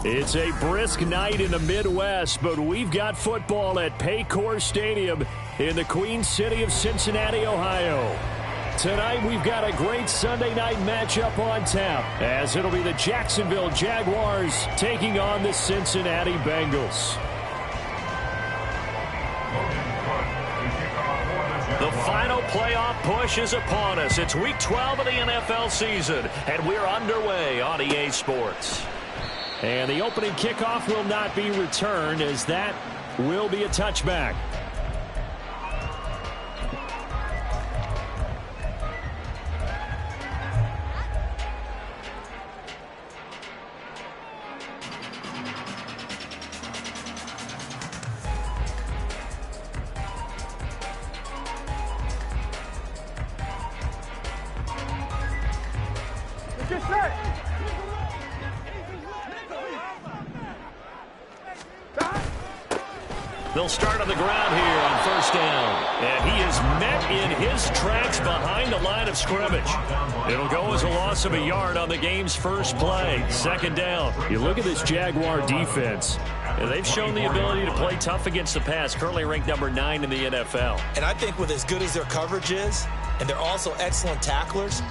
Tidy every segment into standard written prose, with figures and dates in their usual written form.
It's a brisk night in the Midwest, but we've got football at Paycor Stadium in the Queen City of Cincinnati, Ohio. Tonight, we've got a great Sunday night matchup on tap, as it'll be the Jacksonville Jaguars taking on the Cincinnati Bengals. The final playoff push is upon us. It's Week 12 of the NFL season, and we're underway on EA Sports. And the opening kickoff will not be returned, as that will be a touchback. They'll start on the ground here on first down. And he is met in his tracks behind the line of scrimmage. It'll go as a loss of a yard on the game's first play. Second down. You look at this Jaguar defense. And they've shown the ability to play tough against the pass, currently ranked number 9 in the NFL. And I think with as good as their coverage is, and they're also excellent tacklers,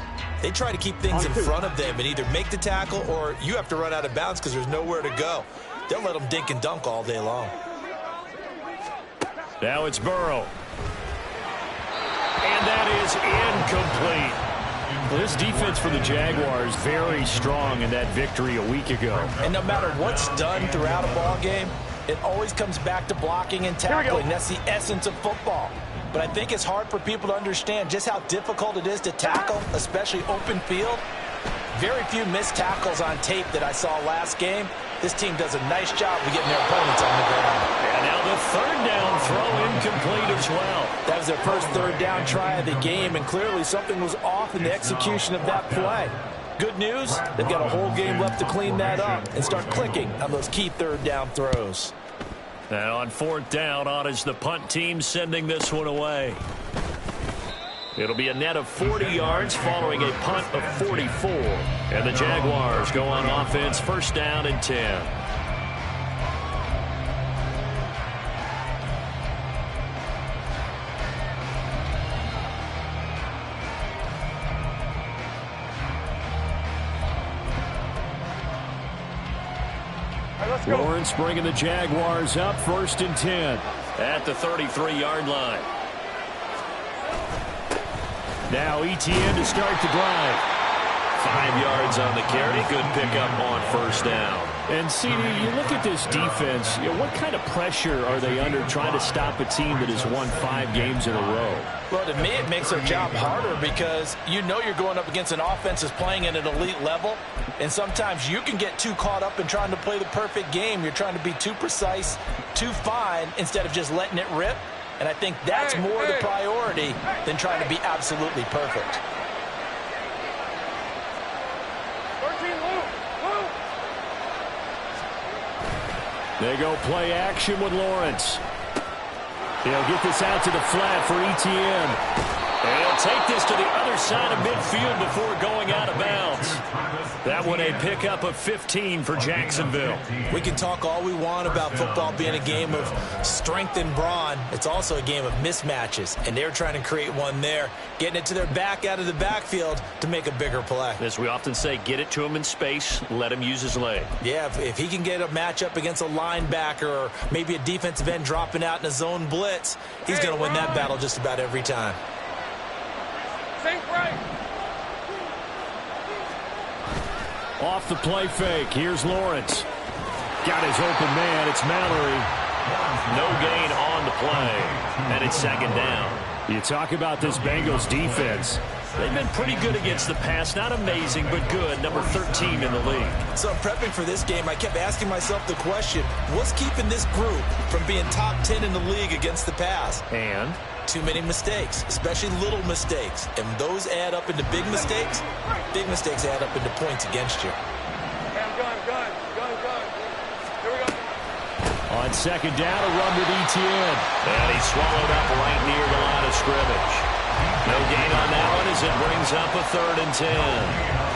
they try to keep things in front of them and either make the tackle or you have to run out of bounds because there's nowhere to go. They'll let them dink and dunk all day long. Now it's Burrow. And that is incomplete. Well, this defense for the Jaguars very strong in that victory a week ago. And no matter what's done throughout a ball game, it always comes back to blocking and tackling. That's the essence of football. But I think it's hard for people to understand just how difficult it is to tackle, especially open field. Very few missed tackles on tape that I saw last game. This team does a nice job of getting their opponents on the ground. And now the third down throw incomplete as well. That was their first third down try of the game, and clearly something was off in the execution of that play. Good news, they've got a whole game left to clean that up and start clicking on those key third down throws. Now on fourth down, on is the punt team sending this one away. It'll be a net of 40 yards following a punt of 44. And the Jaguars go on offense, first down and 10. Lawrence bringing the Jaguars up, first and 10 at the 33-yard line. Now ETN to start the drive. 5 yards on the carry. Good pickup on first down. And CD, you look at this defense, what kind of pressure are they under trying to stop a team that has won 5 games in a row? Well, to me, it makes their job harder because you know you're going up against an offense that's playing at an elite level. And sometimes you can get too caught up in trying to play the perfect game. You're trying to be too precise, too fine, instead of just letting it rip. And I think that's more the priority than trying to be absolutely perfect. They go play action with Lawrence. He'll get this out to the flat for ETN. And he'll take this to the other side of midfield before going out of bounds. That one a pickup of 15 for Jacksonville. We can talk all we want about football being a game of strength and brawn. It's also a game of mismatches, and they're trying to create one there, getting it to their back out of the backfield to make a bigger play. As we often say, get it to him in space, let him use his leg. Yeah, if he can get a matchup against a linebacker or maybe a defensive end dropping out in a zone blitz, he's going to win that battle just about every time. Off the play fake. Here's Lawrence. Got his open man. It's Mallory. No gain on the play. And it's second down. You talk about this Bengals defense. They've been pretty good against the pass. Not amazing, but good. Number 13 in the league. So prepping for this game, I kept asking myself the question, what's keeping this group from being top 10 in the league against the pass? And? Too many mistakes, especially little mistakes. And those add up into big mistakes. Big mistakes add up into points against you. Gun. Here we go. On second down, a run with ETN. And he's swallowed up right near the line of scrimmage. No gain on that one as it brings up a 3rd and 10.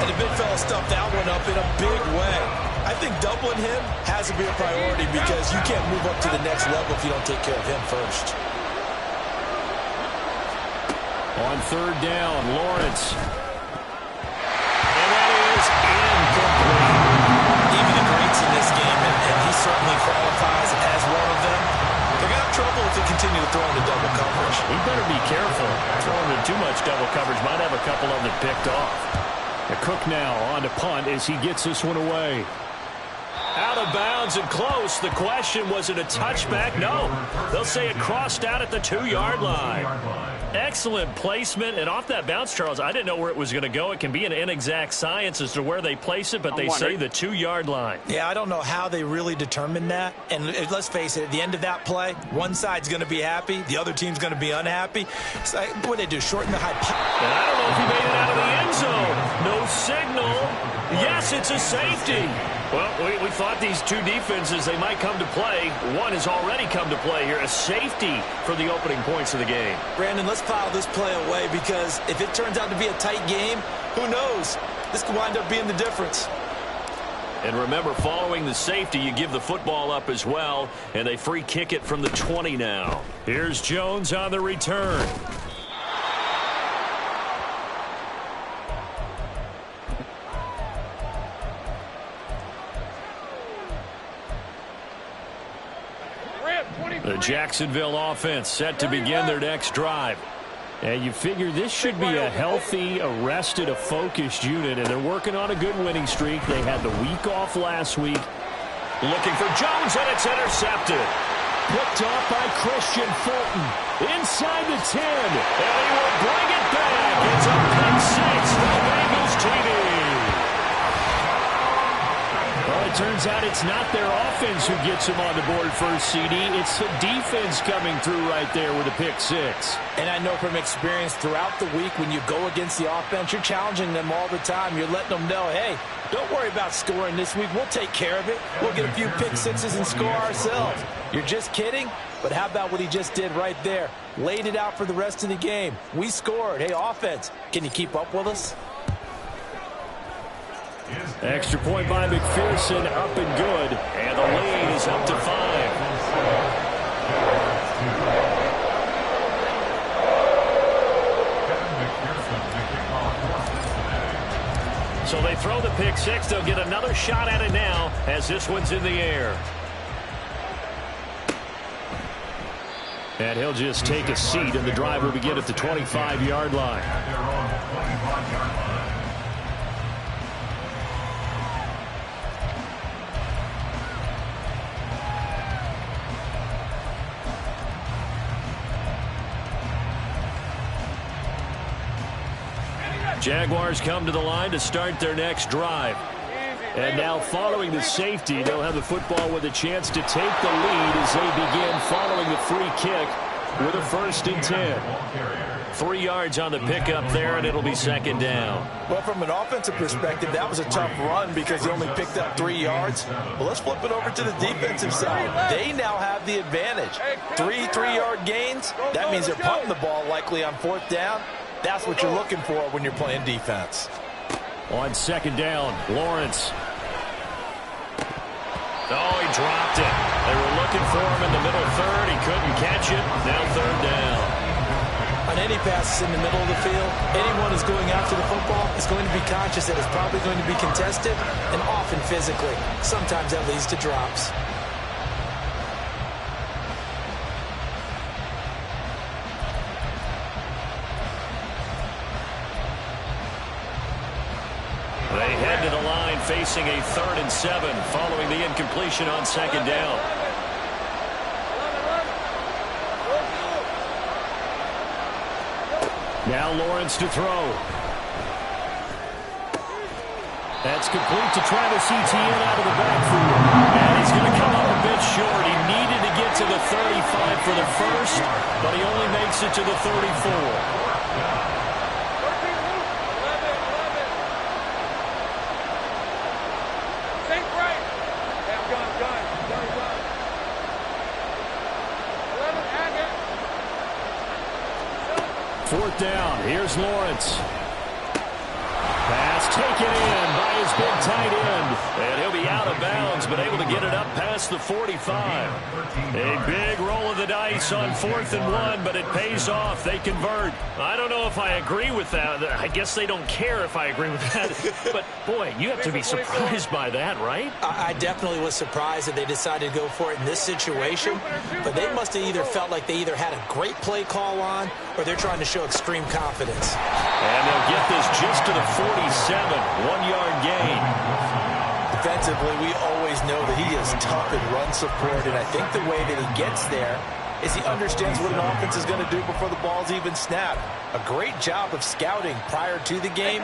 And the big fella stuffed that one up in a big way. I think doubling him has to be a priority because you can't move up to the next level if you don't take care of him first. On 3rd down, Lawrence. And that is incomplete. Even the greats in this game, and he certainly qualifies as one of them, they're going to have trouble if they continue to throw into double coverage. He better be careful. Throwing into too much double coverage might have a couple of them picked off. The Cook now on to punt as he gets this one away. Out of bounds and close. The question, was it a touchback? No. They'll say it crossed out at the 2-yard line. Excellent placement. And off that bounce, Charles, I didn't know where it was going to go. It can be an inexact science as to where they place it, but they say the 2-yard line. Yeah, I don't know how they really determine that. And let's face it, at the end of that play, one side's going to be happy, the other team's going to be unhappy. So what they do, shorten the high. And I don't know if he made it out of the end zone. No signal. Yes, it's a safety. Well, we thought these two defenses, they might come to play. One has already come to play here. A safety for the opening points of the game. Brandon, let's file this play away because if it turns out to be a tight game, who knows? This could wind up being the difference. And remember, following the safety, you give the football up as well, and they free kick it from the 20 now. Here's Jones on the return. The Jacksonville offense set to begin their next drive. And you figure this should be a healthy, a focused unit, and they're working on a good winning streak. They had the week off last week. Looking for Jones, and it's intercepted. Picked off by Christian Fulton. Inside the 10, and he will bring it back. It's a pick six for the Bengals TV. Well, it turns out it's not their offense who gets them on the board first, CD. It's the defense coming through right there with a pick six. And I know from experience throughout the week when you go against the offense, you're challenging them all the time. You're letting them know, hey, don't worry about scoring this week. We'll take care of it. We'll get a few pick sixes and score ourselves. You're just kidding? But how about what he just did right there? Laid it out for the rest of the game. We scored. Hey, offense, can you keep up with us? Extra point by McPherson, up and good. And the lead is up to 5. So they throw the pick six. They'll get another shot at it now as this one's in the air. And he'll just take a seat, and the drive will begin at the 25-yard line. Jaguars come to the line to start their next drive. And now following the safety, they'll have the football with a chance to take the lead as they begin following the free kick with a 1st and 10. 3 yards on the pickup there, and it'll be 2nd down. Well, from an offensive perspective, that was a tough run because he only picked up 3 yards. But let's flip it over to the defensive side. They now have the advantage. 3 3-yard gains. That means they're punting the ball likely on 4th down. That's what you're looking for when you're playing defense. On 2nd down, Lawrence. Oh, he dropped it. They were looking for him in the middle third. He couldn't catch it. Now 3rd down. On any passes in the middle of the field, anyone who's going after the football is going to be conscious that it's probably going to be contested and often physically. Sometimes that leads to drops. They head to the line facing a 3rd and 7 following the incompletion on 2nd down. Now Lawrence to throw. That's complete to Travis Etienne out of the backfield. And he's going to come up a bit short. He needed to get to the 35 for the first, but he only makes it to the 34. 4th down. Here's Lawrence. Pass taken in by his big tight end. And he'll be out of bounds, but able to get it up past the 45. A big roll of the dice on 4th and 1, but it pays off. They convert. I don't know if I agree with that. I guess they don't care if I agree with that. But, boy, you have to be surprised by that, right? I definitely was surprised that they decided to go for it in this situation. But they must have either felt like they either had a great play call on or they're trying to show extreme confidence. And they'll get this just to the 47, 1-yard gain. Defensively, we always know that he is tough in run support, and I think the way that he gets there is he understands what an offense is going to do before the ball's even snapped. A great job of scouting prior to the game,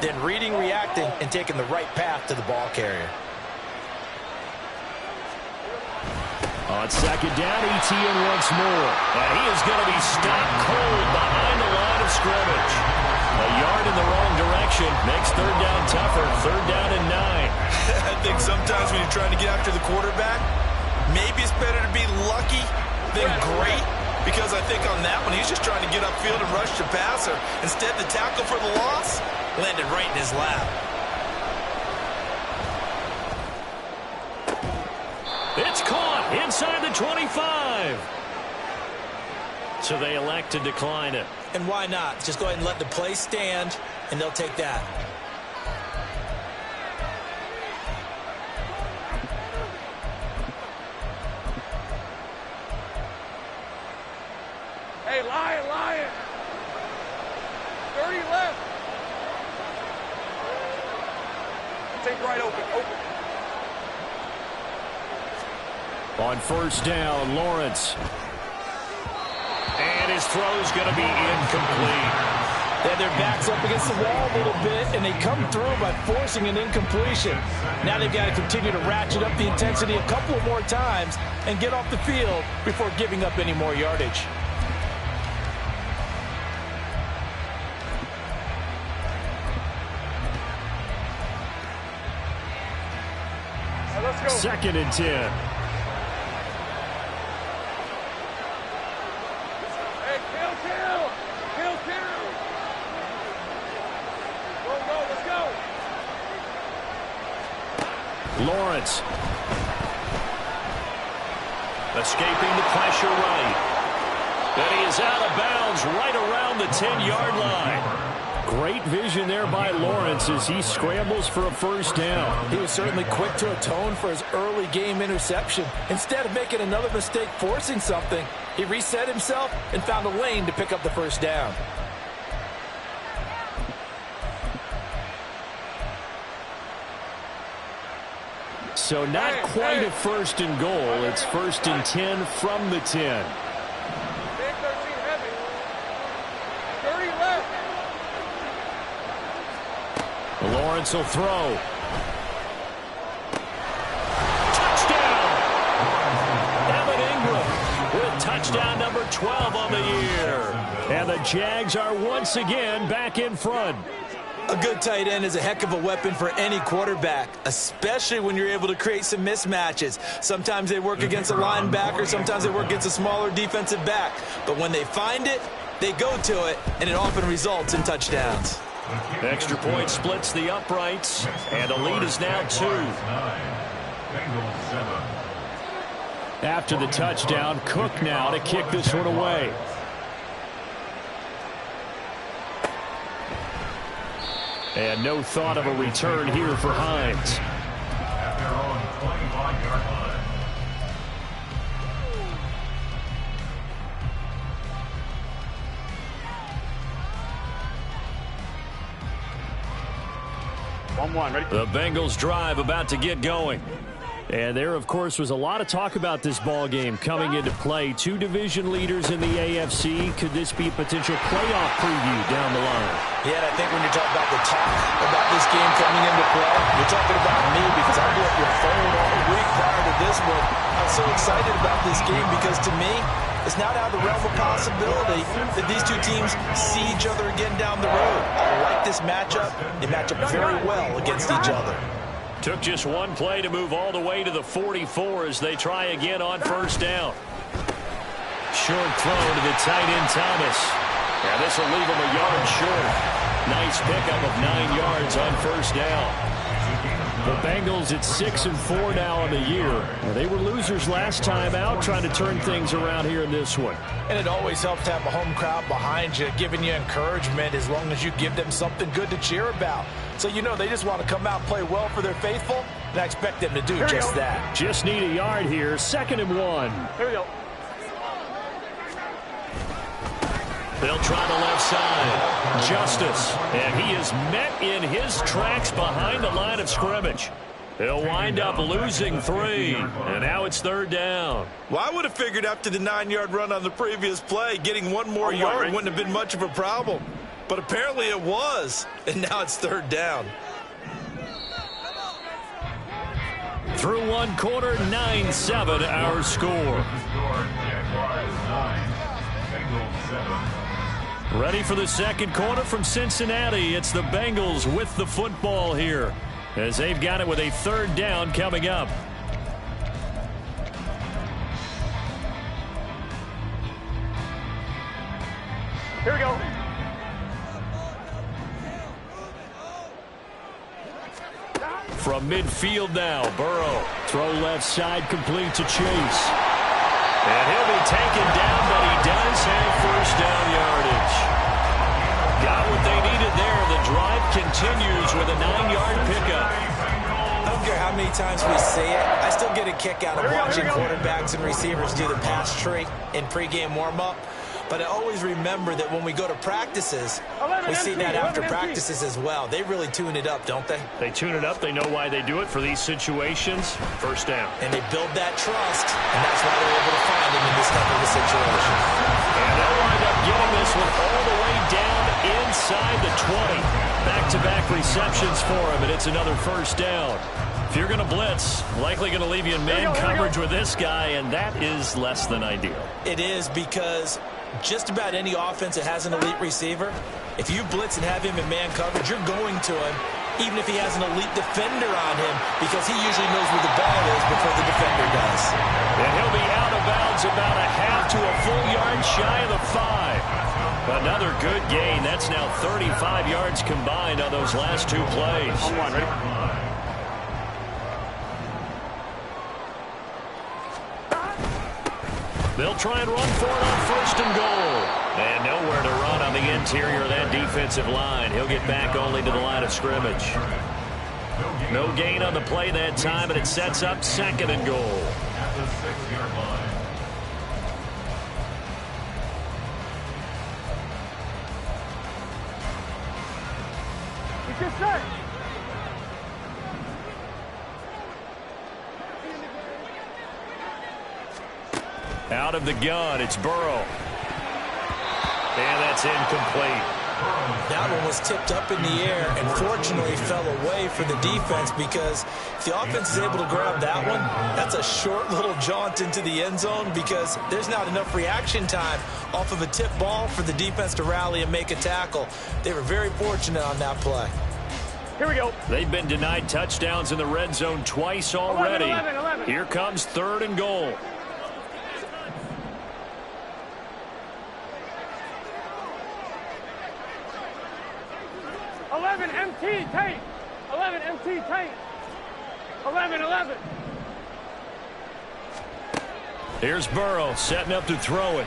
then reading, reacting, and taking the right path to the ball carrier. On 2nd down, ETN once more. And he is going to be stopped cold behind the line of scrimmage. A yard in the wrong direction makes 3rd down tougher. 3rd down and 9. I think sometimes when you're trying to get after the quarterback, maybe it's better to be lucky than great. Because I think on that one, he's just trying to get upfield and rush the passer. Instead, the tackle for the loss landed right in his lap. It's caught inside the 25. So they elect to decline it. And why not? Just go ahead and let the play stand, and they'll take that. Hey, Lion. 30 left. Take right open. On 1st down, Lawrence. And his throw's going to be incomplete. They have their backs up against the wall a little bit, and they come through by forcing an incompletion. Now they've got to continue to ratchet up the intensity a couple more times and get off the field before giving up any more yardage. Let's go. 2nd and 10. Hey, kill. Go, let's go. Lawrence. Escaping the pressure right. And he is out of bounds right around the 10-yard line. Great vision there by Lawrence as he scrambles for a 1st down. He was certainly quick to atone for his early game interception. Instead of making another mistake forcing something, he reset himself and found a lane to pick up the 1st down. So not quite a 1st and goal. It's 1st and 10 from the 10. Big 13 heavy. 30 left. Lawrence will throw. Touchdown! Evan Ingram with touchdown number 12 on the year. And the Jags are once again back in front. A good tight end is a heck of a weapon for any quarterback, especially when you're able to create some mismatches. Sometimes they work against a linebacker, sometimes they work against a smaller defensive back. But when they find it, they go to it, and it often results in touchdowns. Extra point splits the uprights, and the lead is now 2. After the touchdown, Cook now to kick this one away. And no thought of a return here for Hines. At their own 25-yard line. Ready? The Bengals drive about to get going. And there, of course, was a lot of talk about this ball game coming into play. 2 division leaders in the AFC. Could this be a potential playoff preview down the line? Yeah, and I think when you're talking about the talk about this game coming into play, you're talking about me because I blew up your phone all week prior to this one. I'm so excited about this game because to me, it's not out of the realm of possibility that these two teams see each other again down the road. I like this matchup. They match up very well against each other. Took just one play to move all the way to the 44 as they try again on 1st down. Short throw to the tight end Thomas. And this will leave him a yard short. Nice pickup of 9 yards on first down. The Bengals at 6-4 now on the year. They were losers last time out, trying to turn things around here in this one. And it always helps to have a home crowd behind you, giving you encouragement as long as you give them something good to cheer about. So you know they just want to come out and play well for their faithful, and I expect them to do just that. Just need a yard here, 2nd and 1. Here we go. They'll try the left side. Justice. And he is met in his tracks behind the line of scrimmage. He'll wind up losing 3. And now it's 3rd down. Well, I would have figured after the 9-yard run on the previous play, getting 1 more yard wouldn't have been much of a problem. But apparently it was. And now it's 3rd down. Through 1 quarter, 9-7 our score. Ready for the 2nd quarter from Cincinnati. It's the Bengals with the football here, as they've got it with a 3rd down coming up. Here we go. From midfield now, Burrow. Throw left side, complete to Chase. And he'll be taken down, but he does have first down yardage. Got what they needed there. The drive continues with a 9-yard pickup. I don't care how many times we see it. I still get a kick out of watching quarterbacks and receivers do the pass tree in pregame warm-up. But I always remember that when we go to practices, we see that after practices as well. They really tune it up, don't they? They tune it up. They know why they do it for these situations. First down. And they build that trust, and that's why they're able to find him in this type of a situation. And they'll wind up getting this one all the way down inside the 20. Back-to-back receptions for him, and it's another first down. If you're going to blitz, likely going to leave you in man coverage with this guy, and that is less than ideal. It is, because just about any offense that has an elite receiver, if you blitz and have him in man coverage, you're going to him, even if he has an elite defender on him, because he usually knows where the ball is before the defender does. And he'll be out of bounds about a half to a full yard shy of the 5. Another good gain. That's now 35 yards combined on those last 2 plays. Ready? They'll try and run for it on 1st and goal. And nowhere to run on the interior of that defensive line. He'll get back only to the line of scrimmage. No gain on the play that time, and it sets up 2nd and goal. At the 6-yard line. You just set. Out of the gun, it's Burrow. And that's incomplete. That one was tipped up in the air and fortunately fell away for the defense, because if the offense is able to grab that one, that's a short little jaunt into the end zone, because there's not enough reaction time off of a tip ball for the defense to rally and make a tackle. They were very fortunate on that play. Here we go. They've been denied touchdowns in the red zone twice already. 11. Here comes 3rd and goal. MT tight. 11 MT tight. 11. Here's Burrow setting up to throw it.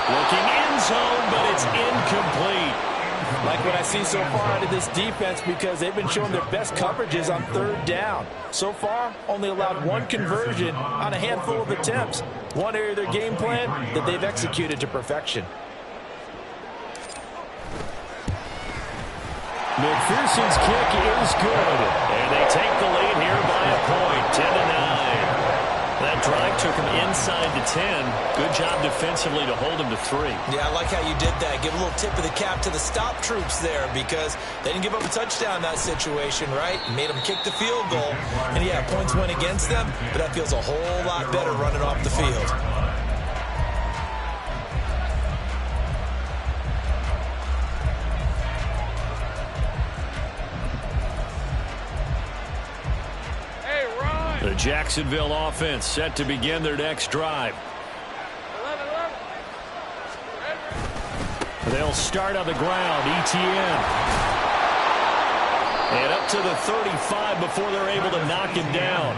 Looking end zone, but it's incomplete. Like what I see so far out of this defense, because they've been showing their best coverages on 3rd down. So far, only allowed 1 conversion on a handful of attempts. One area of their game plan that they've executed to perfection. McPherson's kick is good. And they take the lead here by a point, 10-9. That drive took him inside the 10. Good job defensively to hold him to 3. Yeah, I like how you did that. Give a little tip of the cap to the stop troops there, because they didn't give up a touchdown in that situation, right? Made them kick the field goal. And yeah, points went against them, but that feels a whole lot better running off the field. The Jacksonville offense set to begin their next drive. They'll start on the ground. ETN. And up to the 35 before they're able to knock him down.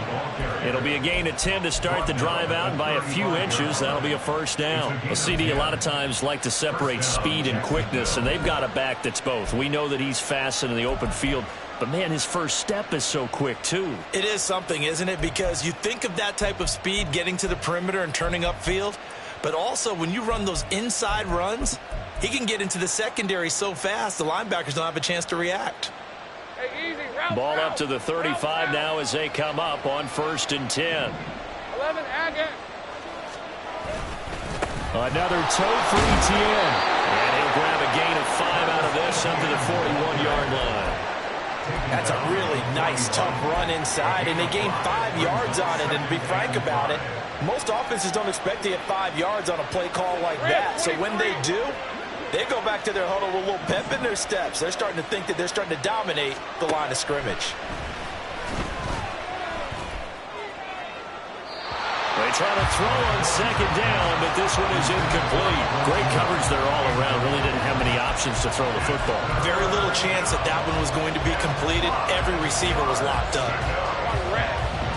It'll be a gain of 10 to start the drive out, and by a few inches, that'll be a first down. A CD a lot of times like to separate speed and quickness, and they've got a back that's both. We know that he's fast in the open field, but, man, his first step is so quick, too. It is something, isn't it? Because you think of that type of speed getting to the perimeter and turning upfield, but also when you run those inside runs, he can get into the secondary so fast the linebackers don't have a chance to react. Hey, easy. Route, Ball route. up to the 35 Route. now as they come up on 1st and 10. 11, Agate. Another toe for ETN. And he'll grab a gain of 5 out of this up to the 41-yard line. That's a really nice, tough run inside, and they gained 5 yards on it. And to be frank about it, most offenses don't expect to get 5 yards on a play call like that. So when they do, they go back to their huddle with a little pep in their steps. They're starting to think that they're starting to dominate the line of scrimmage. They try to throw on 2nd down, but this one is incomplete. Great coverage there all around. Really didn't have many options to throw the football. Very little chance that that one was going to be completed. Every receiver was locked up.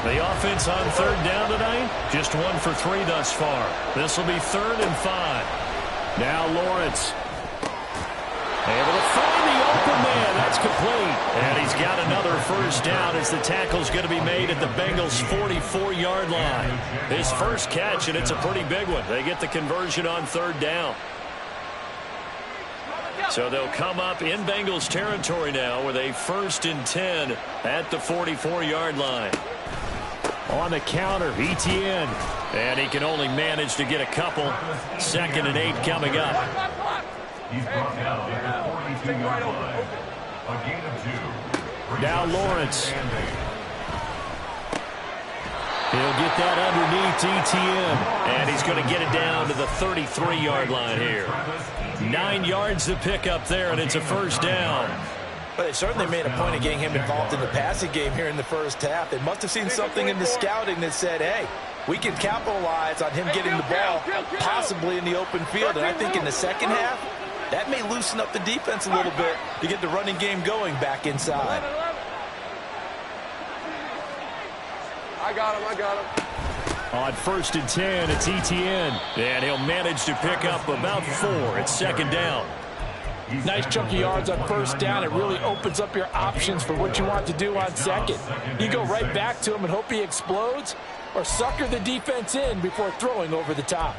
The offense on 3rd down tonight, just 1 for 3 thus far. This will be 3rd and 5. Now Lawrence. Able to find the open man. That's complete. And he's got another first down as the tackle's going to be made at the Bengals' 44-yard line. His first catch, and it's a pretty big one. They get the conversion on 3rd down. So they'll come up in Bengals territory now with a 1st and 10 at the 44-yard line. On the counter, ETN. And he can only manage to get a couple. 2nd and 8 coming up. He's brought down at the 42-yard line. A gain of 2. Now Lawrence. He'll get that underneath ETN. And he's going to get it down to the 33-yard line here. 9 yards to pick up there, and it's a first down. But they certainly made a point of getting him involved in the passing game here in the first half. They must have seen something in the scouting that said, hey, we can capitalize on him getting the ball possibly in the open field. And I think in the second half, that may loosen up the defense a little bit to get the running game going back inside. I got him. On 1st and 10, it's ETN. And he'll manage to pick up about 4. It's 2nd down. Nice chunky yards on 1st down. It really opens up your options for what you want to do on 2nd. You go right back to him and hope he explodes, or sucker the defense in before throwing over the top.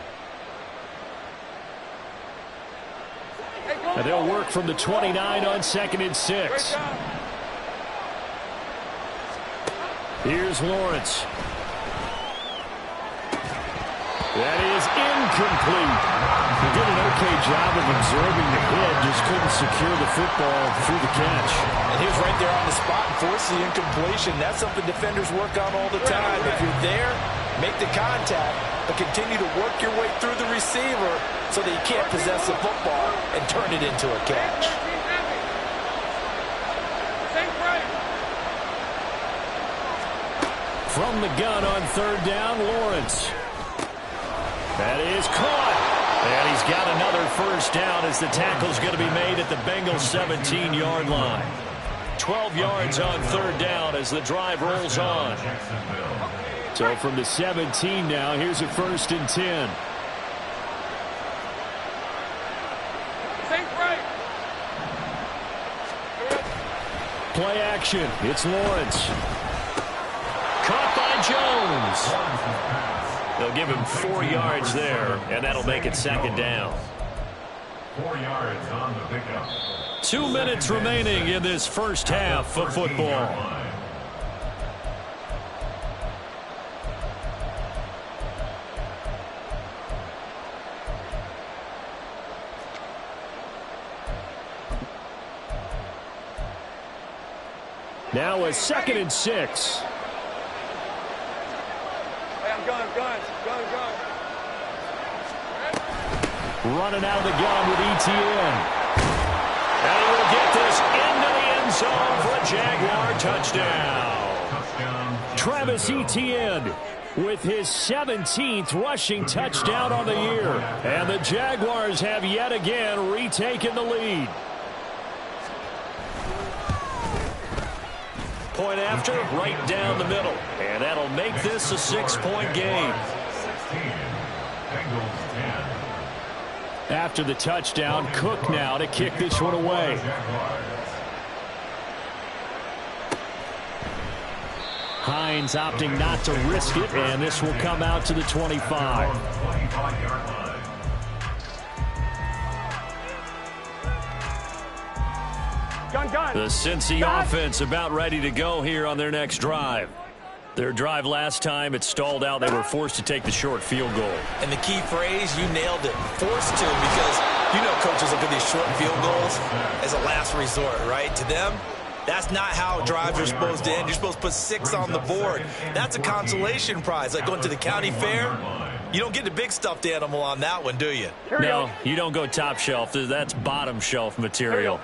And they'll work from the 29 on 2nd and 6. Here's Lawrence. That is incomplete. He did an okay job of absorbing the hit, just couldn't secure the football through the catch. And he was right there on the spot and forced the incompletion. That's something defenders work on all the time. If you're there, make the contact, but continue to work your way through the receiver so that you can't possess the football and turn it into a catch. From the gun on 3rd down, Lawrence. That is caught. And he's got another first down as the tackle's going to be made at the Bengals' 17-yard line. 12 yards on 3rd down as the drive rolls on. So from the 17 now, here's a 1st and 10. Play action. It's Lawrence. Caught by Jones. They'll give him 4 yards there, and that'll make it 2nd down. 4 yards on the pickup. 2 minutes remaining in this first half of football. Now a 2nd and 6. Running out of the gun with ETN. And he will get this into the end zone for a Jaguar touchdown. Travis Etienne. with his 17th rushing touchdown on the year. And the Jaguars have yet again retaken the lead. Point after, right down the middle. And that'll make this a 6-point game. 16. Bengals 10. After the touchdown, Cook now to kick this one away. Hines opting not to risk it, and this will come out to the 25. The Cincy offense about ready to go here on their next drive. Their drive last time, it stalled out. They were forced to take the short field goal. And the key phrase, you nailed it, forced to, because you know coaches look at these short field goals as a last resort, right? To them, that's not how drives are supposed to end. You're supposed to put 6 on the board. That's a consolation prize, like going to the county fair. You don't get the big stuffed animal on that one, do you? No, you don't go top shelf. That's bottom shelf material.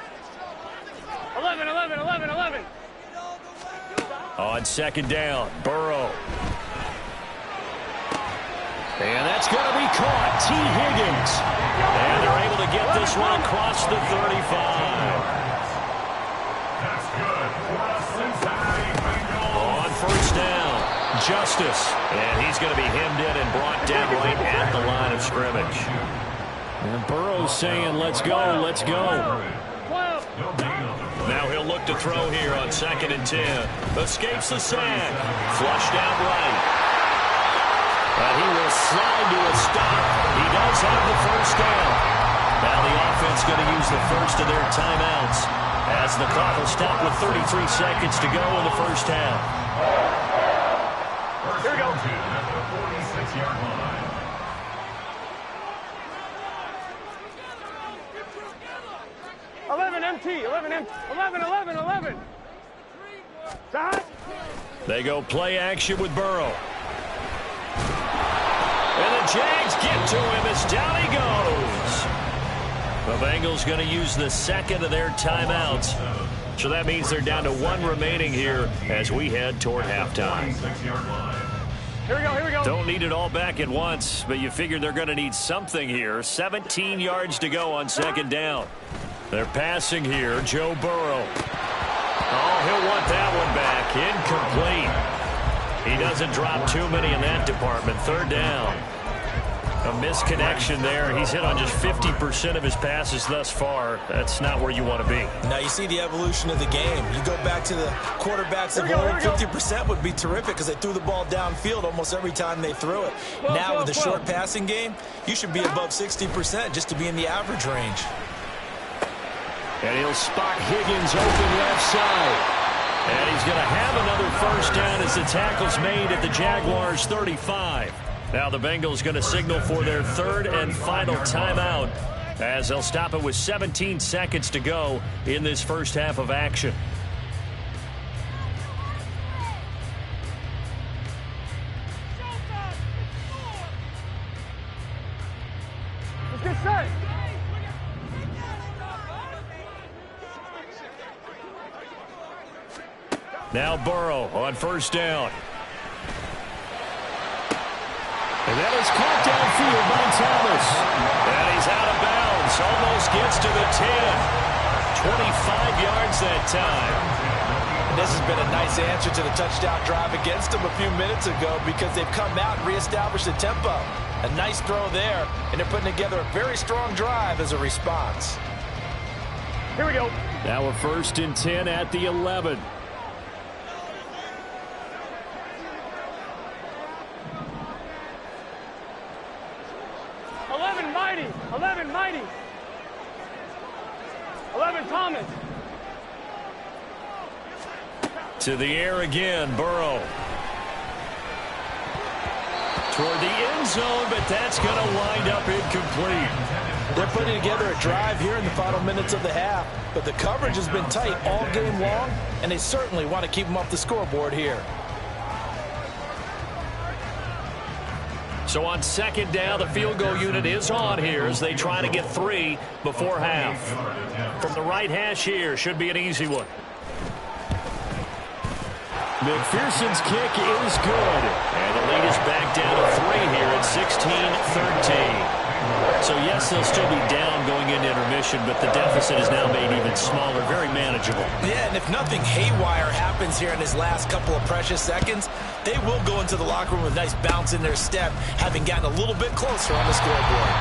11, 11, 11, 11. On second down, Burrow. And that's going to be caught. T. Higgins. And they're able to get this one across the 35. That's good for the Cincinnati Bengals. On first down, Justice. And he's going to be hemmed in and brought down right at the line of scrimmage. And Burrow's saying, let's go, let's go. Now he'll look to throw here on 2nd and 10. Escapes the sack. Flushed out right. But he will slide to a stop. He does have the first down. Now the offense going to use the first of their timeouts as the clock will stop with 33 seconds to go in the first half. Here we go. At the 46-yard line. MT, 11 MT, 11, 11, 11. They go play action with Burrow. And the Jags get to him as down he goes. The Bengals going to use the second of their timeouts. So that means they're down to 1 remaining here as we head toward halftime. Here we go, here we go. Don't need it all back at once, but you figure they're going to need something here. 17 yards to go on second down. They're passing here, Joe Burrow. Oh, he'll want that one back. Incomplete. He doesn't drop too many in that department. Third down. A misconnection there. He's hit on just 50% of his passes thus far. That's not where you want to be. Now you see the evolution of the game. You go back to the quarterbacks of old, 50% would be terrific because they threw the ball downfield almost every time they threw it. Now with the short passing game, you should be above 60% just to be in the average range. And he'll spot Higgins open left side. And he's going to have another first down as the tackle's made at the Jaguars' 35. Now the Bengals going to signal for their third and final timeout as they'll stop it with 17 seconds to go in this first half of action. Let's get set. Now Burrow on first down. And that is caught downfield by Thomas. And he's out of bounds. Almost gets to the 10. 25 yards that time. And this has been a nice answer to the touchdown drive against them a few minutes ago because they've come out and reestablished the tempo. A nice throw there, and they're putting together a very strong drive as a response. Here we go. Now we're 1st and 10 at the 11. Mighty, 11 Mighty, 11 Thomas. To the air again, Burrow. Toward the end zone, but that's going to wind up incomplete. They're putting together a drive here in the final minutes of the half, but the coverage has been tight all game long, and they certainly want to keep them off the scoreboard here. So on second down, the field goal unit is on here as they try to get 3 before half. From the right hash here, should be an easy one. McPherson's kick is good. And the lead is back down to 3 here at 16-13. So, yes, they'll still be down going into intermission, but the deficit is now made even smaller, very manageable. Yeah, and if nothing haywire happens here in his last couple of precious seconds, they will go into the locker room with a nice bounce in their step, having gotten a little bit closer on the scoreboard.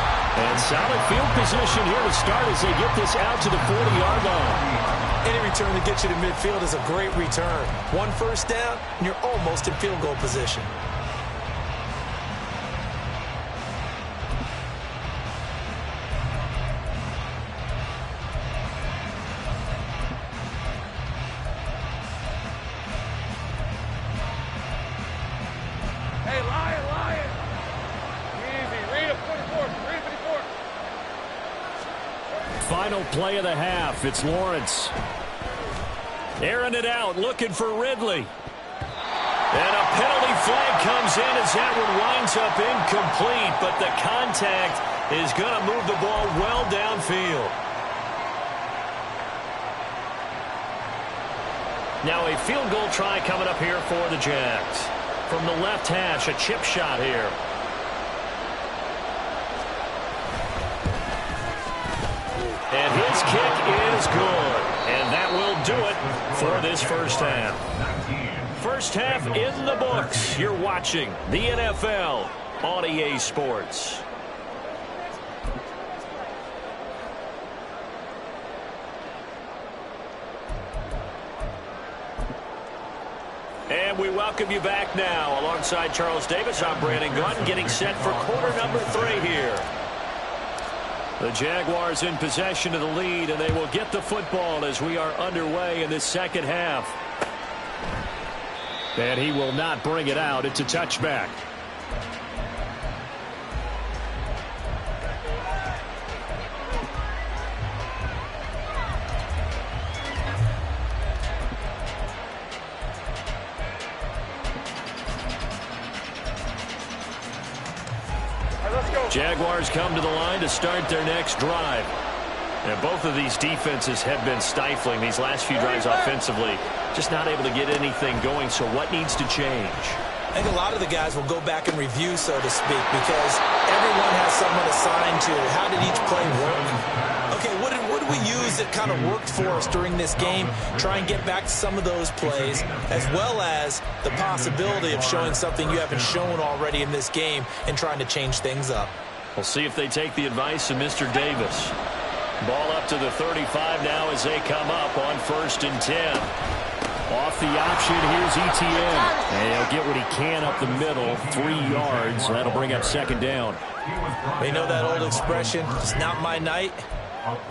And solid field position here to start as they get this out to the 40-yard line. Any return that gets you to midfield is a great return. 1 first down, and you're almost in field goal position. Hey, Lion. Easy. Read him. 44. Read 54. Final play of the half. It's Lawrence. Airing it out, looking for Ridley. And a penalty flag comes in as that one winds up incomplete, but the contact is going to move the ball well downfield. Now a field goal try coming up here for the Jags. From the left hash, a chip shot here. And his kick is good. And that will do it for this first half. First half in the books. You're watching the NFL on EA Sports. And we welcome you back now. Alongside Charles Davis, I'm Brandon Gunn, getting set for quarter number 3 here. The Jaguars in possession of the lead, and they will get the football as we are underway in this second half. And he will not bring it out. It's a touchback. Jaguars come to the line to start their next drive. And both of these defenses have been stifling these last few drives offensively. Just not able to get anything going, so what needs to change? I think a lot of the guys will go back and review, so to speak, because everyone has someone assigned to how did each play work. Okay, what did we use that kind of worked for us during this game? Try and get back to some of those plays, as well as the possibility of showing something you haven't shown already in this game and trying to change things up. We'll see if they take the advice of Mr. Davis. Ball up to the 35 now as they come up on 1st and 10. Off the option, here's ETN. And he'll get what he can up the middle, 3 yards. That'll bring up 2nd down. You know that old expression, it's not my night?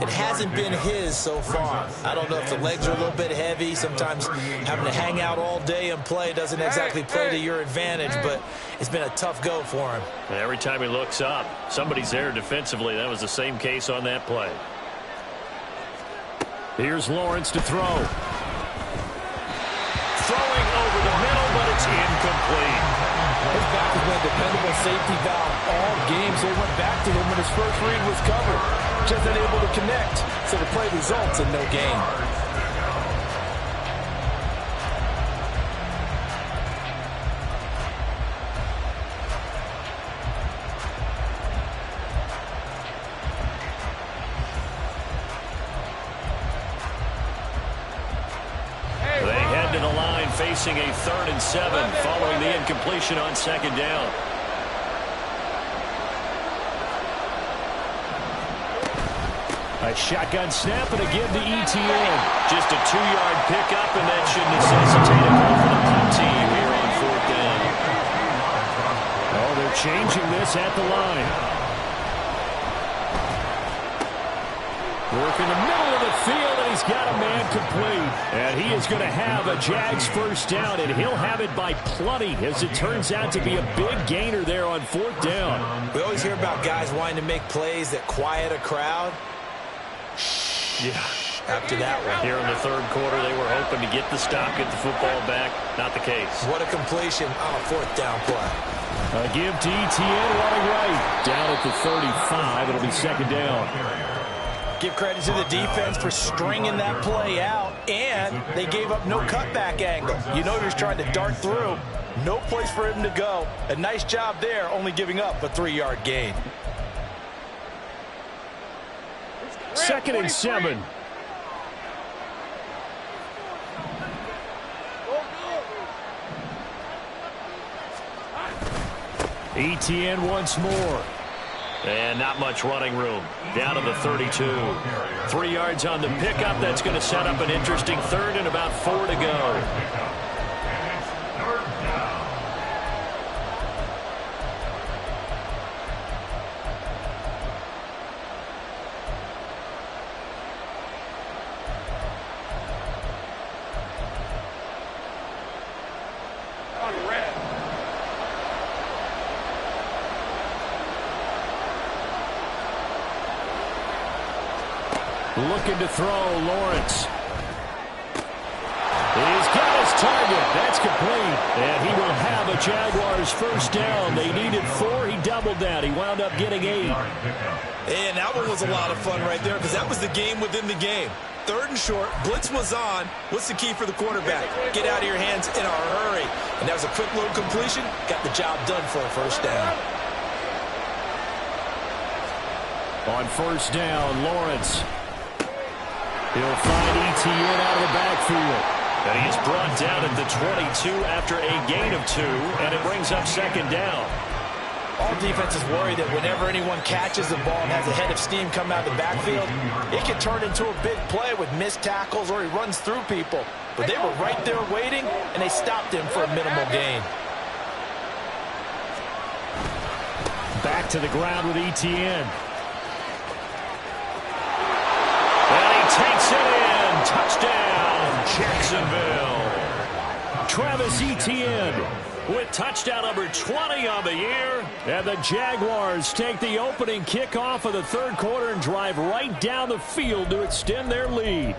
It hasn't been his so far. I don't know if the legs are a little bit heavy. Sometimes having to hang out all day and play doesn't exactly play to your advantage, but it's been a tough go for him. And every time he looks up, somebody's there defensively. That was the same case on that play. Here's Lawrence to throw. Throwing over the middle, but it's incomplete. His back has been a dependable safety valve all game, so he went back to him when his first read was covered. Just unable to connect, so the play results in no gain. They head to the line facing a 3rd and 7 following the incompletion on 2nd down. A shotgun snap and a give to ETN. Just a 2-yard pickup, and that should necessitate a call for the punt team here on 4th down. Oh, they're changing this at the line. Work in the middle of the field, and he's got a man complete. And he is going to have a Jags 1st down, and he'll have it by plenty, as it turns out to be a big gainer there on 4th down. We always hear about guys wanting to make plays that quiet a crowd. Yeah. After that one. Here in the 3rd quarter, they were hoping to get the stop, get the football back. Not the case. What a completion on a 4th down play. A give to ETN running right. Down at the 35. It'll be 2nd down. Give credit to the defense for stringing that play out, and they gave up no cutback angle. You know he was trying to dart through. No place for him to go. A nice job there, only giving up a 3-yard gain. 2nd and 7. ETN once more. And not much running room. Down to the 32. 3 yards on the pickup. That's going to set up an interesting 3rd and about 4 to go. Looking to throw, Lawrence. He's got his target. That's complete. And he will have a Jaguars first down. They needed 4. He doubled that. He wound up getting 8. And that one was a lot of fun right there because that was the game within the game. 3rd and short. Blitz was on. What's the key for the quarterback? Get out of your hands in a hurry. And that was a quick load completion. Got the job done for a first down. On first down, Lawrence. He'll find ETN out of the backfield. And he is brought down at the 22 after a gain of 2, and it brings up 2nd down. All defenses worry that whenever anyone catches the ball and has a head of steam come out of the backfield, it can turn into a big play with missed tackles or he runs through people. But they were right there waiting, and they stopped him for a minimal gain. Back to the ground with ETN. And he takes it in. Touchdown, Jacksonville. Travis Etienne with touchdown number 20 on the year. And the Jaguars take the opening kickoff of the 3rd quarter and drive right down the field to extend their lead.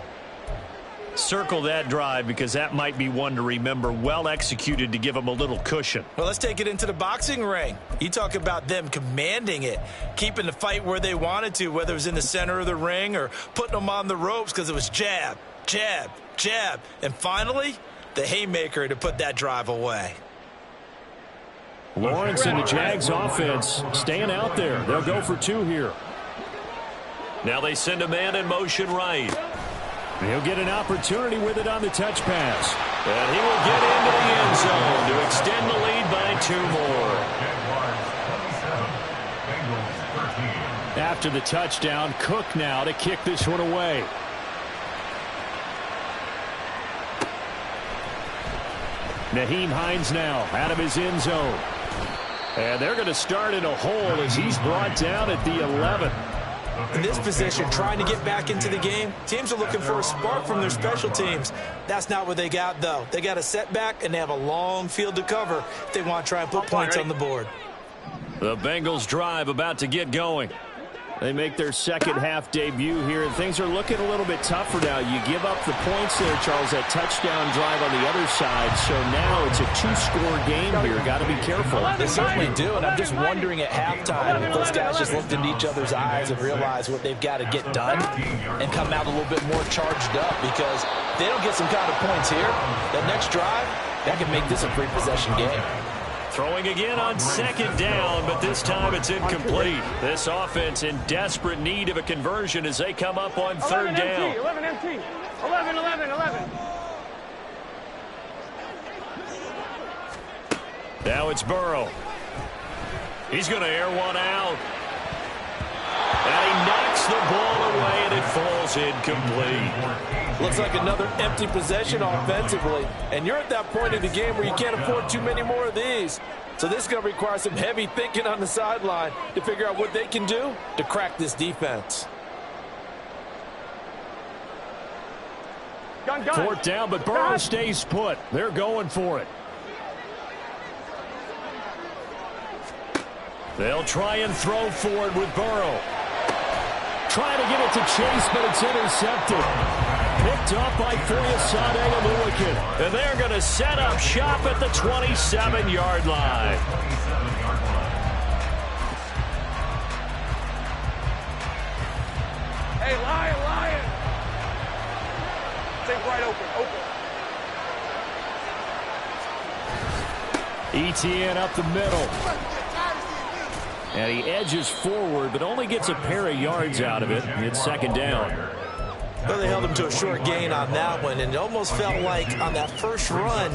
Circle that drive because that might be one to remember. Well executed to give them a little cushion. Well, let's take it into the boxing ring. You talk about them commanding it, keeping the fight where they wanted to, whether it was in the center of the ring or putting them on the ropes because it was jab, jab, jab. And finally, the haymaker to put that drive away. Lawrence and the Jags offense staying out there. They'll go for 2 here. Now they send a man in motion right. He'll get an opportunity with it on the touch pass. And he will get into the end zone to extend the lead by 2 more. After the touchdown, Cook now to kick this one away. Nyheim Hines now out of his end zone. And they're going to start in a hole as he's brought down at the 11. In this position, trying to get back into the game, teams are looking for a spark from their special teams. That's not what they got, though. They got a setback, and they have a long field to cover if they want to try and put points on the board. The Bengals drive about to get going. They make their second half debut here, and things are looking a little bit tougher now. You give up the points there, Charles, that touchdown drive on the other side. So now it's a 2-score game here. Got to be careful. They certainly do, and I'm just wondering at halftime if those guys just looked into each other's eyes and realized what they've got to get done and come out a little bit more charged up, because if they don't get some kind of points here, that next drive, that can make this a 3-possession game. Throwing again on 2nd down, but this time it's incomplete. This offense in desperate need of a conversion as they come up on 3rd down. 11 empty. 11, 11, 11. Now it's Burrow. He's going to air one out. And he knocks the ball away, and it falls incomplete. Looks like another empty possession offensively. And you're at that point in the game where you can't afford too many more of these. So this is going to require some heavy thinking on the sideline to figure out what they can do to crack this defense. Gun. 4th down, but Burrow stays put. They're going for it. They'll try and throw forward with Burrow. Trying to get it to Chase, but it's intercepted. Picked up by Foyesade Oluwakin. And they're going to set up shop at the 27-yard line. Hey, Lion. Think right open. ETN up the middle. And he edges forward, but only gets a pair of yards out of it. It's second down. Well, they held him to a short gain on that one, and it almost felt like on that first run,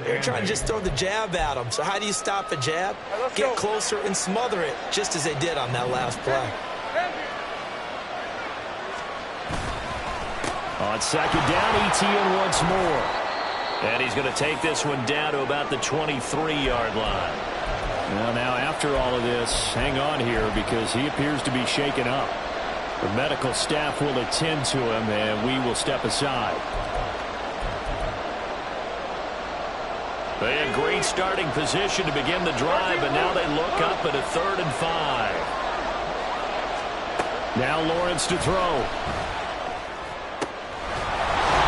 they were trying to just throw the jab at him. So how do you stop a jab? Get closer and smother it, just as they did on that last play. On second down, ETN once more. And he's going to take this one down to about the 23-yard line. Well, now after all of this, hang on here because he appears to be shaken up. The medical staff will attend to him, and we will step aside. They had great starting position to begin the drive, but now they look up at a 3rd and 5. Now Lawrence to throw.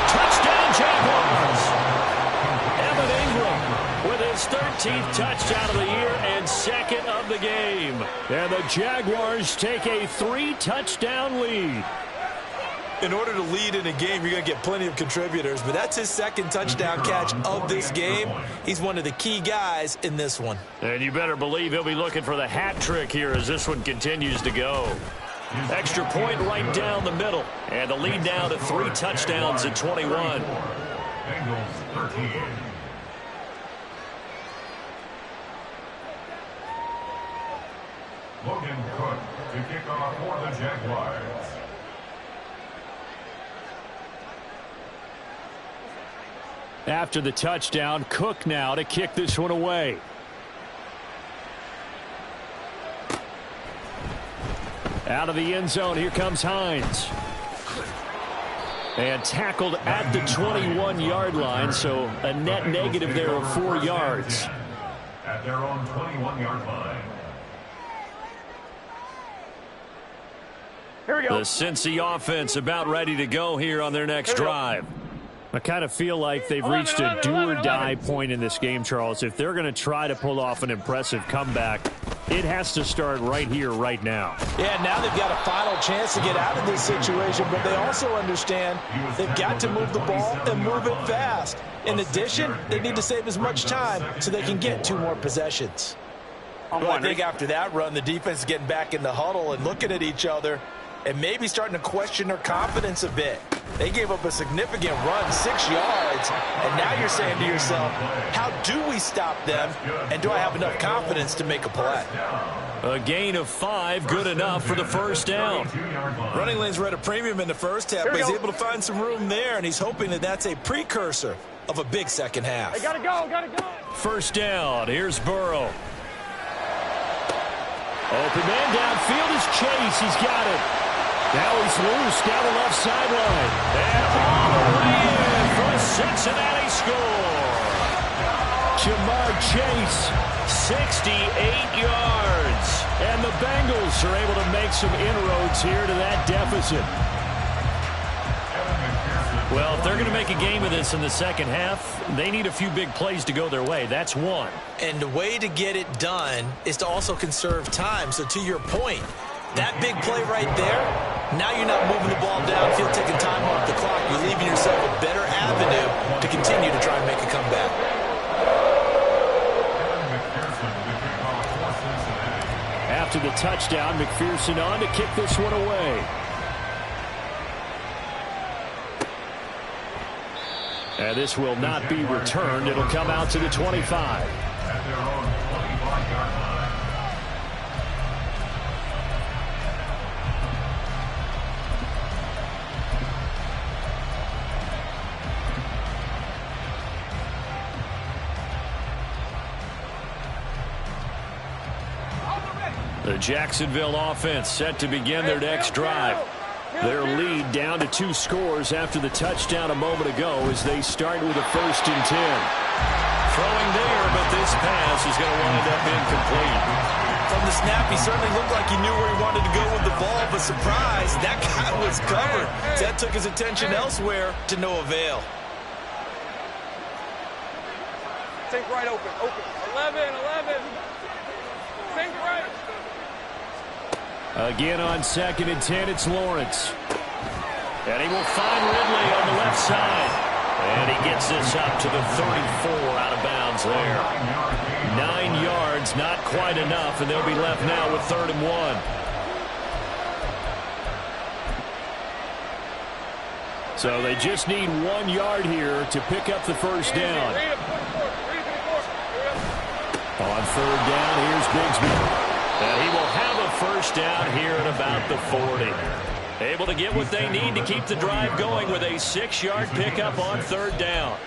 Touchdown, Jaguars! Evan Ingram with his 13th touchdown of the year and 2nd of the game. And the Jaguars take a 3-touchdown lead. In order to lead in a game, you're going to get plenty of contributors, but that's his 2nd touchdown catch of this game. He's one of the key guys in this one. And you better believe he'll be looking for the hat trick here as this one continues to go. Extra point right down the middle. And the lead now to 3 touchdowns at 21. Bengals 13. Logan Cook to kick off for the Jaguars. After the touchdown, Cook now to kick this one away. Out of the end zone, here comes Hines. And tackled at the 21-yard line, so a net negative there of 4 yards. At their own 21-yard line. Here we go. The Cincy offense about ready to go here on their next drive. I kind of feel like they've reached a do-or-die point in this game, Charles. If they're going to try to pull off an impressive comeback, it has to start right here, right now. Yeah, now they've got a final chance to get out of this situation, but they also understand they've got to move the ball and move it fast. In addition, they need to save as much time so they can get 2 more possessions. Well, I think after that run, the defense is getting back in the huddle and looking at each other and maybe starting to question their confidence a bit. They gave up a significant run, 6 yards, and now you're saying to yourself, how do we stop them, and do I have enough confidence to make a play? A gain of 5, good enough for the first down. Running lanes were at a premium in the first half, but he's able to find some room there, and he's hoping that that's a precursor of a big second half. Hey, gotta go, gotta go. First down, here's Burrow. Open man downfield is Chase, he's got it. Now he's loose down the left sideline. And all the way in for a Cincinnati score. Jamar Chase, 68 yards. And the Bengals are able to make some inroads here to that deficit. Well, if they're going to make a game of this in the second half, they need a few big plays to go their way. That's one. And the way to get it done is to also conserve time. So to your point, that big play right there, now you're not moving the ball downfield, taking time off the clock. You're leaving yourself a better avenue to continue to try and make a comeback. After the touchdown, McPherson on to kick this one away. And this will not be returned. It'll come out to the 25. At their own 25-yard line. The Jacksonville offense set to begin their next drive. Their lead down to 2 scores after the touchdown a moment ago as they start with a 1st and 10. Throwing there, but this pass is going to wind up incomplete. From the snap, he certainly looked like he knew where he wanted to go with the ball, but surprise, that guy was covered. So that took his attention elsewhere to no avail. Think right open, open. 11. Think right. Again on 2nd and 10, it's Lawrence. And he will find Ridley on the left side. And he gets this up to the 34 out of bounds there. 9 yards, not quite enough, and they'll be left now with 3rd and 1. So they just need 1 yard here to pick up the first down. On 3rd down, here's Bigsby. And he will have a first down here at about the 40. Able to get what they need to keep the drive going with a 6-yard pickup on 3rd down.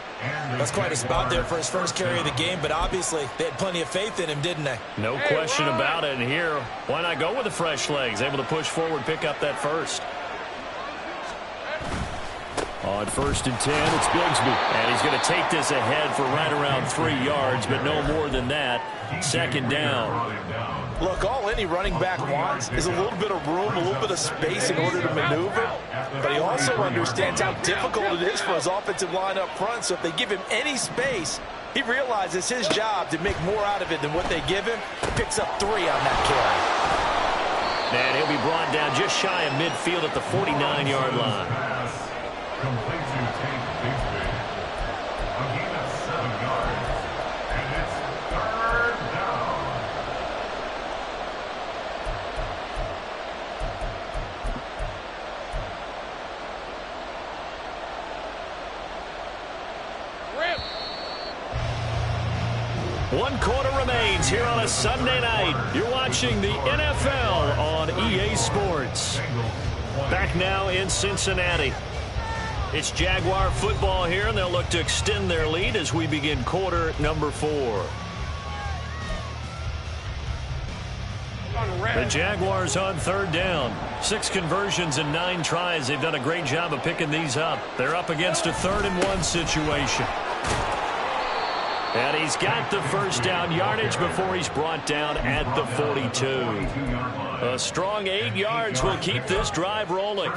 That's quite a spot there for his first carry of the game, but obviously they had plenty of faith in him, didn't they? No question about it. And here, why not go with the fresh legs? Able to push forward, pick up that first. On 1st and 10, it's Bigsby. And he's going to take this ahead for right around 3 yards, but no more than that. 2nd down. Look, all any running back wants is a little bit of room, a little bit of space in order to maneuver. But he also understands how difficult it is for his offensive line up front. So if they give him any space, he realizes his job to make more out of it than what they give him. He picks up 3 on that carry. And he'll be brought down just shy of midfield at the 49-yard line. Complete to Tank Bigsby. A gain of 7 yards. And it's 3rd down. Rip. 1 quarter remains here on a Sunday night. You're watching the NFL on EA Sports. Back now in Cincinnati. It's Jaguar football here, and they'll look to extend their lead as we begin quarter number 4. The Jaguars on 3rd down. 6 conversions and 9 tries. They've done a great job of picking these up. They're up against a 3rd and 1 situation. And he's got the first down yardage before he's brought down at the 42. A strong 8 yards will keep this drive rolling.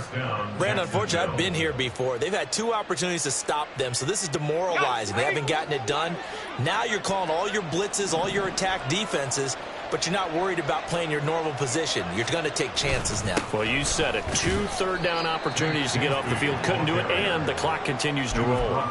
Brandon, unfortunately, I've been here before. They've had 2 opportunities to stop them, so this is demoralizing. They haven't gotten it done. Now you're calling all your blitzes, all your attack defenses, but you're not worried about playing your normal position. You're going to take chances now. Well, you said it. 2 third down opportunities to get off the field. Couldn't do it, and the clock continues to roll.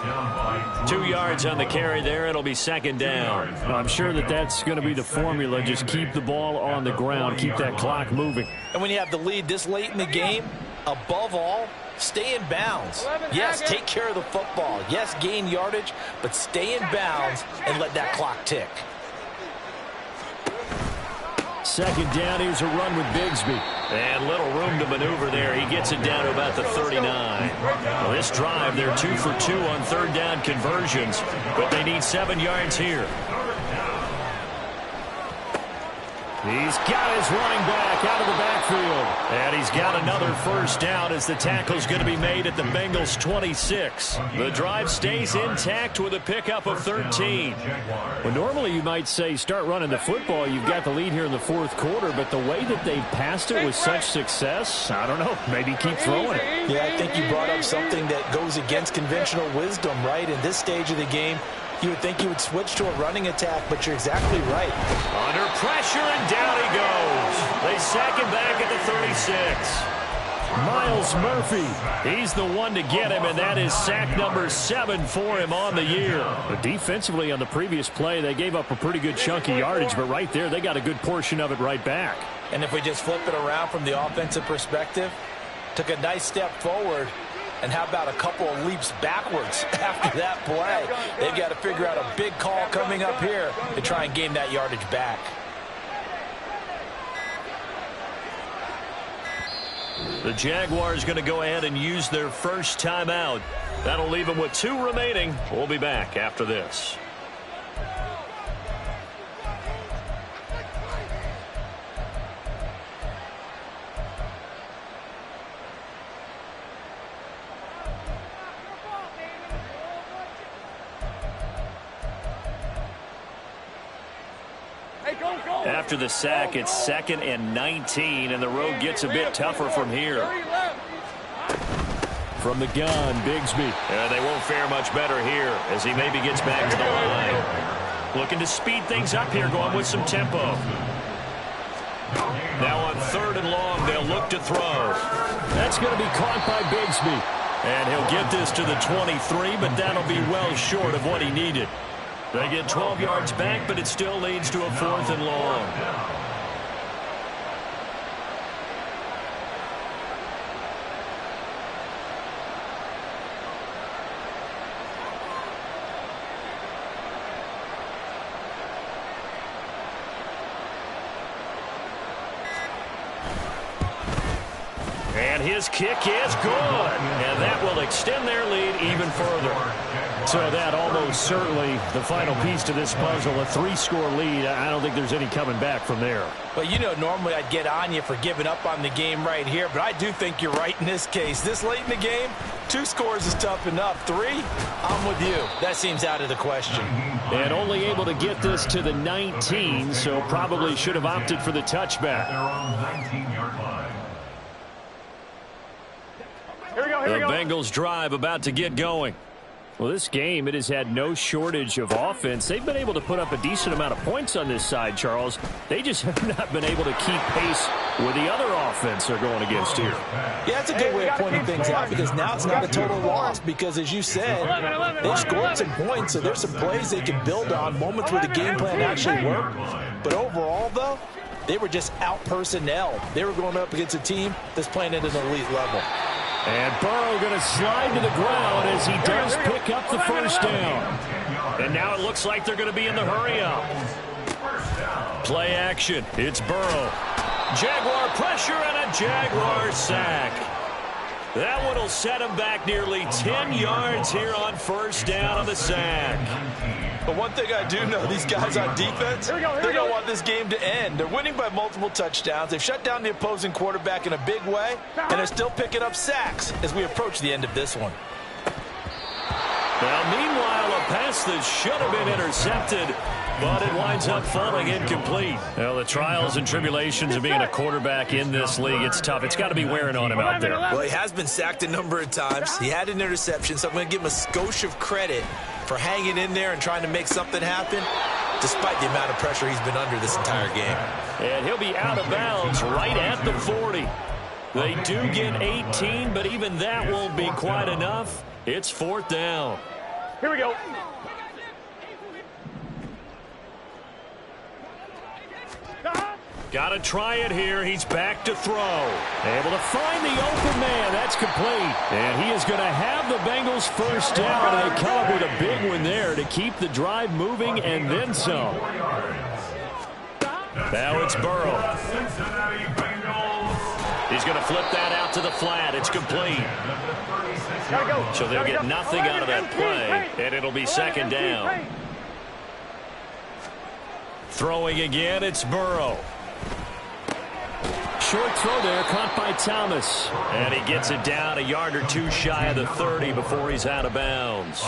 2 yards on the carry there. It'll be 2nd down. I'm sure that's going to be the formula. Just keep the ball on the ground. Keep that clock moving. And when you have the lead this late in the game, above all, stay in bounds. Yes, take care of the football. Yes, gain yardage, but stay in bounds and let that clock tick. 2nd down, here's a run with Bigsby. And little room to maneuver there. He gets it down to about the 39. Well, this drive, they're 2 for 2 on 3rd down conversions, but they need 7 yards here. He's got his running back out of the backfield. And he's got another first down as the tackle's going to be made at the Bengals' 26. The drive stays intact with a pickup of 13. Well, normally you might say start running the football. You've got the lead here in the 4th quarter, but the way that they've passed it with such success, I don't know, maybe keep throwing it. Yeah, I think you brought up something that goes against conventional wisdom, right? In this stage of the game, you would think you would switch to a running attack, but you're exactly right. Under pressure, and down he goes. They sack him back at the 36. Myles Murphy, he's the one to get him, and that is sack number 7 for him on the year. But defensively on the previous play, they gave up a pretty good chunk of yardage, but right there, they got a good portion of it right back. And if we just flip it around from the offensive perspective, took a nice step forward, and how about a couple of leaps backwards after that play? They've got to figure out a big call coming up here to try and gain that yardage back. The Jaguars going to go ahead and use their first timeout. That'll leave them with 2 remaining. We'll be back after this. After the sack, it's 2nd and 19, and the road gets a bit tougher from here. From the gun, Bigsby. They won't fare much better here as he maybe gets back to the line. Looking to speed things up here, going with some tempo. Now on 3rd and long, they'll look to throw. That's going to be caught by Bigsby. And he'll get this to the 23, but that'll be well short of what he needed. They get 12 yards back, but it still leads to a 4th and long. And his kick is good. And that will extend their lead even further. So that almost certainly the final piece to this puzzle, a 3-score lead. I don't think there's any coming back from there. Well, you know, normally I'd get on you for giving up on the game right here, but I do think you're right in this case. This late in the game, 2 scores is tough enough. 3, I'm with you. That seems out of the question. And only able to get this to the 19, so probably should have opted for the touchback. They're on the 19-yard line. The Bengals drive about to get going. Well, this game, it has had no shortage of offense. They've been able to put up a decent amount of points on this side, Charles. They just have not been able to keep pace with the other offense they're going against here. Yeah, that's a good way of pointing things out because now it's not a total loss because, as you said, they've scored some points, so there's some plays they can build on, moments where the game plan actually worked. But overall, though, they were just out-personnel. They were going up against a team that's playing at an elite level. And Burrow going to slide to the ground as he does pick up the first down. And now it looks like they're going to be in the hurry-up. Play action. It's Burrow. Jaguar pressure and a Jaguar sack. That one will set him back nearly 10 yards here on first down on the sack. But one thing I do know, these guys on defense, they're going to want this game to end. They're winning by multiple touchdowns. They've shut down the opposing quarterback in a big way, and they're still picking up sacks as we approach the end of this one. Now, meanwhile, a pass that should have been intercepted, but it winds up falling incomplete. Well, the trials and tribulations of being a quarterback in this league, it's tough. It's got to be wearing on him out there. Well, he has been sacked a number of times. He had an interception, so I'm going to give him a skosh of credit for hanging in there and trying to make something happen, despite the amount of pressure he's been under this entire game. And he'll be out of bounds right at the 40. They do get 18, but even that won't be quite enough. It's 4th down. Here we go. Got to try it here. He's back to throw. Able to find the open man. That's complete. And he is going to have the Bengals first down. And they come up with a big one there to keep the drive moving and then some. Now it's Burrow. He's going to flip that out to the flat. It's complete. So they'll get nothing out of that play, and it'll be 2nd down. Throwing again, it's Burrow. Short throw there, caught by Thomas. And he gets it down a yard or 2 shy of the 30 before he's out of bounds.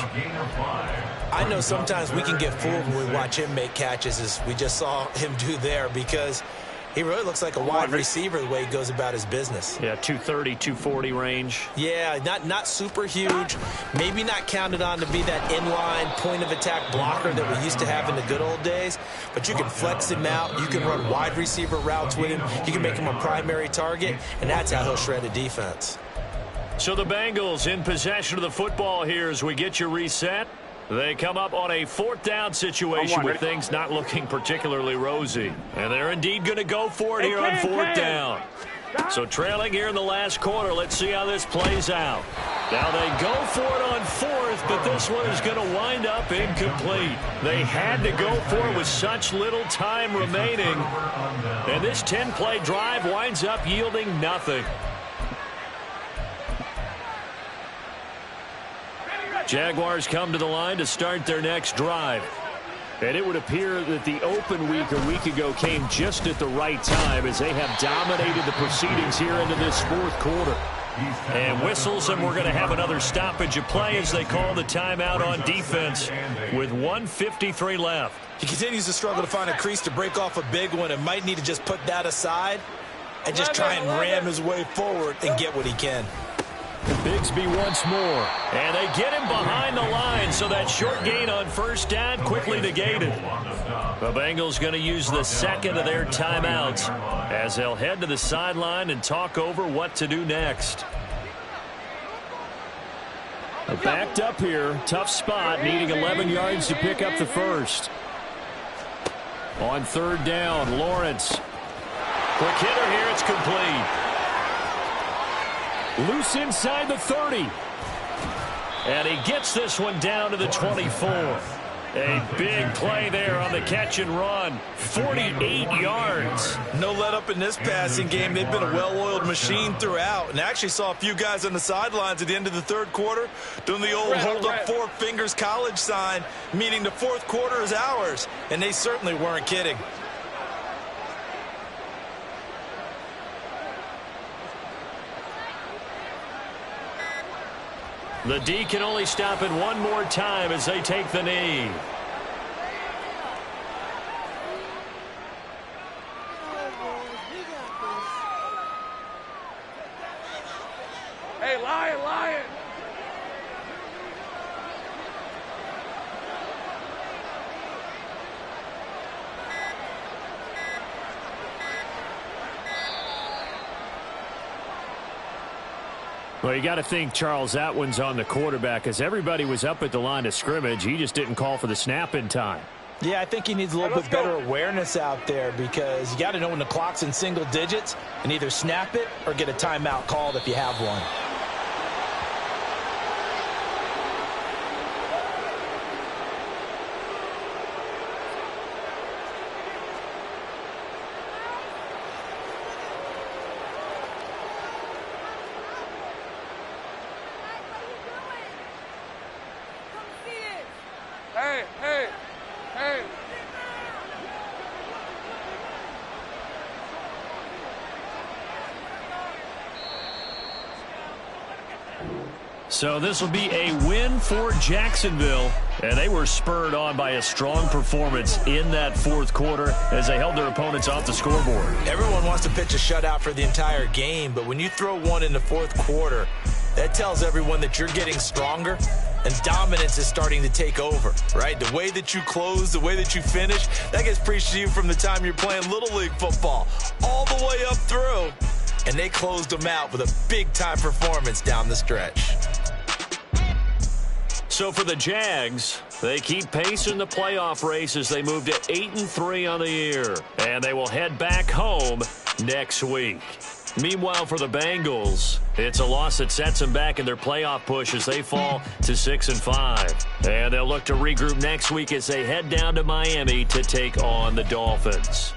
I know sometimes we can get fooled when we watch him make catches, as we just saw him do there, because he really looks like a wide receiver the way he goes about his business. Yeah, 230, 240 range. Yeah, not super huge. Maybe not counted on to be that inline point-of-attack blocker that we used to have in the good old days. But you can flex him out. You can run wide receiver routes with him. You can make him a primary target, and that's how he'll shred a defense. So the Bengals in possession of the football here as we get you reset. They come up on a 4th down situation with things not looking particularly rosy. And they're indeed going to go for it here on 4th down. So trailing here in the last quarter, let's see how this plays out. Now they go for it on 4th, but this one is going to wind up incomplete. They had to go for it with such little time remaining. And this 10-play drive winds up yielding nothing. Jaguars come to the line to start their next drive. And it would appear that the open week a week ago came just at the right time as they have dominated the proceedings here into this 4th quarter. And whistles, and we're going to have another stoppage of play as they call the timeout on defense with 1:53 left. He continues to struggle to find a crease to break off a big one and might need to just put that aside and just try and ram his way forward and get what he can. Bigsby once more. And they get him behind the line, so that short gain on first down quickly negated. The Bengals going to use the 2nd of their timeouts as they'll head to the sideline and talk over what to do next. Backed up here. Tough spot. Needing 11 yards to pick up the first. On third down, Lawrence. Quick hitter here. It's complete. Loose inside the 30. And he gets this one down to the 24. A big play there on the catch and run. 48 yards. No let up in this passing game. They've been a well-oiled machine throughout. And I actually saw a few guys on the sidelines at the end of the third quarter doing the old hold up 4 fingers college sign, meaning the fourth quarter is ours. And they certainly weren't kidding. The D can only stop it one more time as they take the knee. Hey, Lion, Lion. Well, you got to think, Charles, that one's on the quarterback as everybody was up at the line of scrimmage. He just didn't call for the snap in time. Yeah, I think he needs a little bit better awareness out there because you got to know when the clock's in single digits and either snap it or get a timeout called if you have one. Hey, hey, hey. So this will be a win for Jacksonville. And they were spurred on by a strong performance in that fourth quarter as they held their opponents off the scoreboard. Everyone wants to pitch a shutout for the entire game, but when you throw one in the fourth quarter, that tells everyone that you're getting stronger and dominance is starting to take over, right? The way that you close, the way that you finish, that gets preached to you from the time you're playing Little League football all the way up through. And they closed them out with a big-time performance down the stretch. So for the Jags, they keep pace in the playoff race as they move to 8-3 on the year. And they will head back home next week. Meanwhile, for the Bengals, it's a loss that sets them back in their playoff push as they fall to 6-5. And they'll look to regroup next week as they head down to Miami to take on the Dolphins.